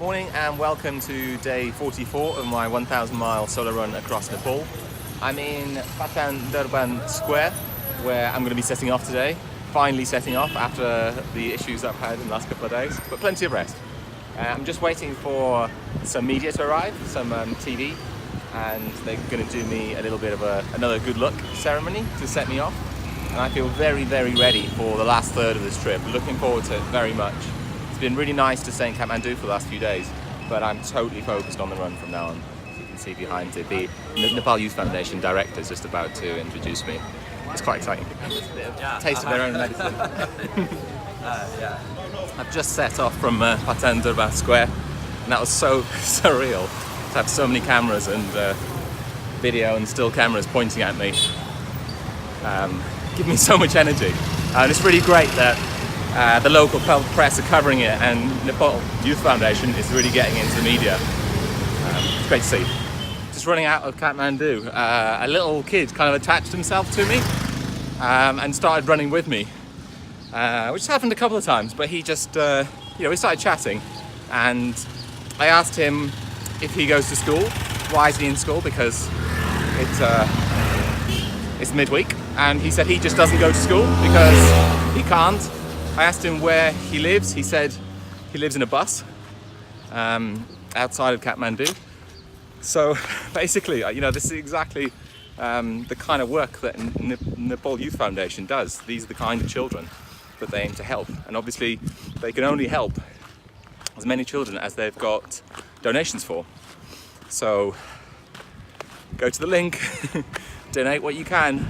Morning and welcome to day 44 of my 1,000 mile solo run across Nepal. I'm in Kathmandu Square where I'm going to be setting off today. Finally setting off after the issues I've had in the last couple of days, but plenty of rest. I'm just waiting for some media to arrive, some TV, and they're going to do me a little bit of another good luck ceremony to set me off. And I feel very, very ready for the last third of this trip. Looking forward to it very much. It's been really nice to stay in Kathmandu for the last few days, but I'm totally focused on the run from now on. As you can see behind it, the Nepal Youth Foundation director is just about to introduce me. It's quite exciting. Taste of their own medicine. I've just set off from Kathmandu Square, and that was so surreal to have so many cameras and video and still cameras pointing at me. Give me so much energy, and it's really great that the local press are covering it, and Nepal Youth Foundation is really getting into the media. It's great to see. Just running out of Kathmandu, a little kid kind of attached himself to me and started running with me, which has happened a couple of times, but he just, we started chatting, and I asked him if he goes to school. Why is he in school? Because it's midweek, and he said he just doesn't go to school because he can't. I asked him where he lives. He said he lives in a bus outside of Kathmandu. So basically, this is exactly the kind of work that Nepal Youth Foundation does. These are the kind of children that they aim to help, and obviously they can only help as many children as they've got donations for. So go to the link, donate what you can.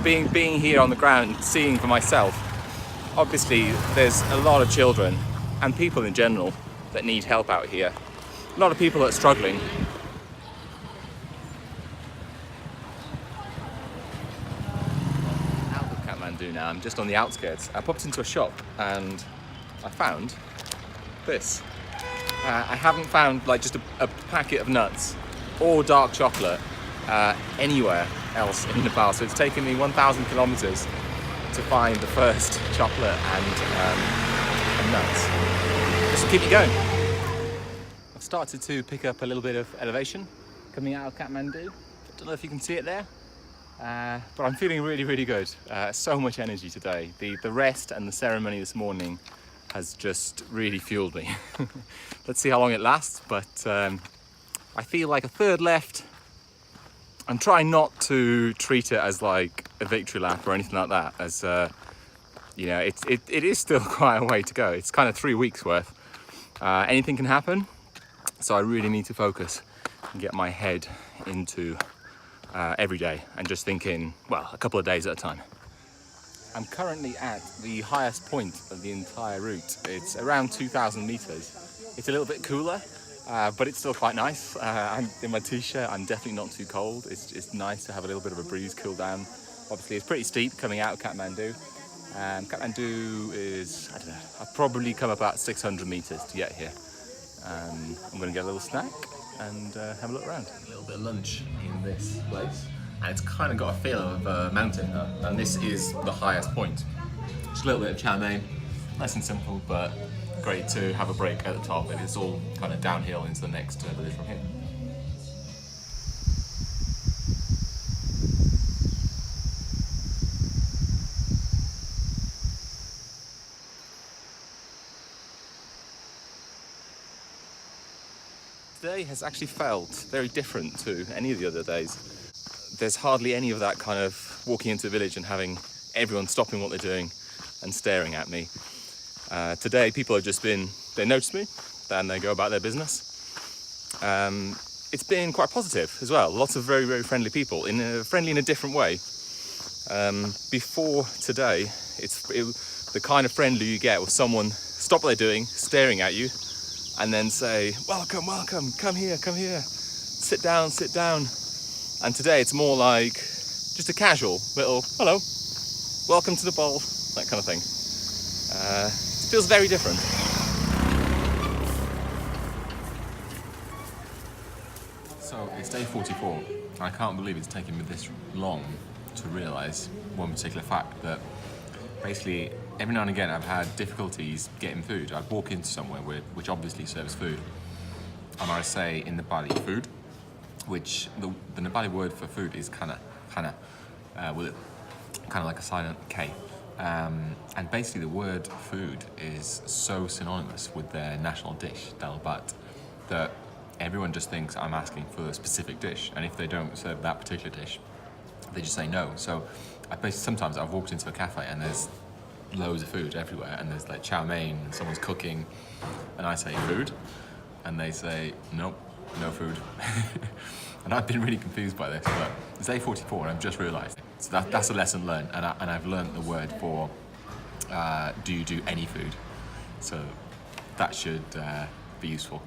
Being here on the ground, seeing for myself, obviously there's a lot of children and people in general that need help out here. A lot of people that are struggling. Out of Kathmandu now, I'm just on the outskirts. I popped into a shop and I found this. I haven't found just a packet of nuts or dark chocolate anywhere else in Nepal, so it's taken me 1,000 kilometers to find the first chocolate and nuts. This will keep you going. I've started to pick up a little bit of elevation coming out of Kathmandu. Don't know if you can see it there, but I'm feeling really, really good. So much energy today. The rest and the ceremony this morning has just really fueled me. Let's see how long it lasts, but I feel like a third left. I'm trying not to treat it as like a victory lap or anything like that, as it is still quite a way to go. It's kind of 3 weeks worth. Anything can happen, so I really need to focus and get my head into every day and just thinking, a couple of days at a time. I'm currently at the highest point of the entire route. It's around 2,000 meters. It's a little bit cooler, but it's still quite nice. I'm in my t-shirt. I'm definitely not too cold. It's nice to have a little bit of a breeze, cool down. Obviously, it's pretty steep coming out of Kathmandu. Kathmandu is, I don't know, I've probably come about 600 meters to get here. I'm going to get a little snack and have a look around. A little bit of lunch in this place. And it's kind of got a feel of a mountain, and this is the highest point. Just a little bit of chow mein, nice and simple, but great to have a break at the top, and it's all kind of downhill into the next village from here. Today has actually felt very different to any of the other days. There's hardly any of that kind of walking into the village and having everyone stopping what they're doing and staring at me. Today people have just they notice me, then they go about their business. It's been quite positive as well. Lots of very, very friendly people, friendly in a different way. Before today, the kind of friendly you get with someone stop what they're doing, staring at you, and then say, welcome, welcome, come here, sit down. And today it's more like just a casual little, hello, welcome to Nepal, that kind of thing. It feels very different. So it's day 44. I can't believe it's taken me this long to realise one particular fact, that basically every now and again I've had difficulties getting food. I'd walk into somewhere which obviously serves food, and I say in Nepali food, which the Nepali word for food is Khana, with kind of like a silent K. And basically the word food is so synonymous with their national dish, dal bhat, that everyone just thinks I'm asking for a specific dish, and if they don't serve that particular dish, they just say no. So sometimes I've walked into a cafe and there's loads of food everywhere, and there's like chow mein and someone's cooking, and I say food, and they say nope, no food. And I've been really confused by this, but it's 8:44 and I've just realised. So that's a lesson learned, and I've learned the word for do you do any food? So that should be useful.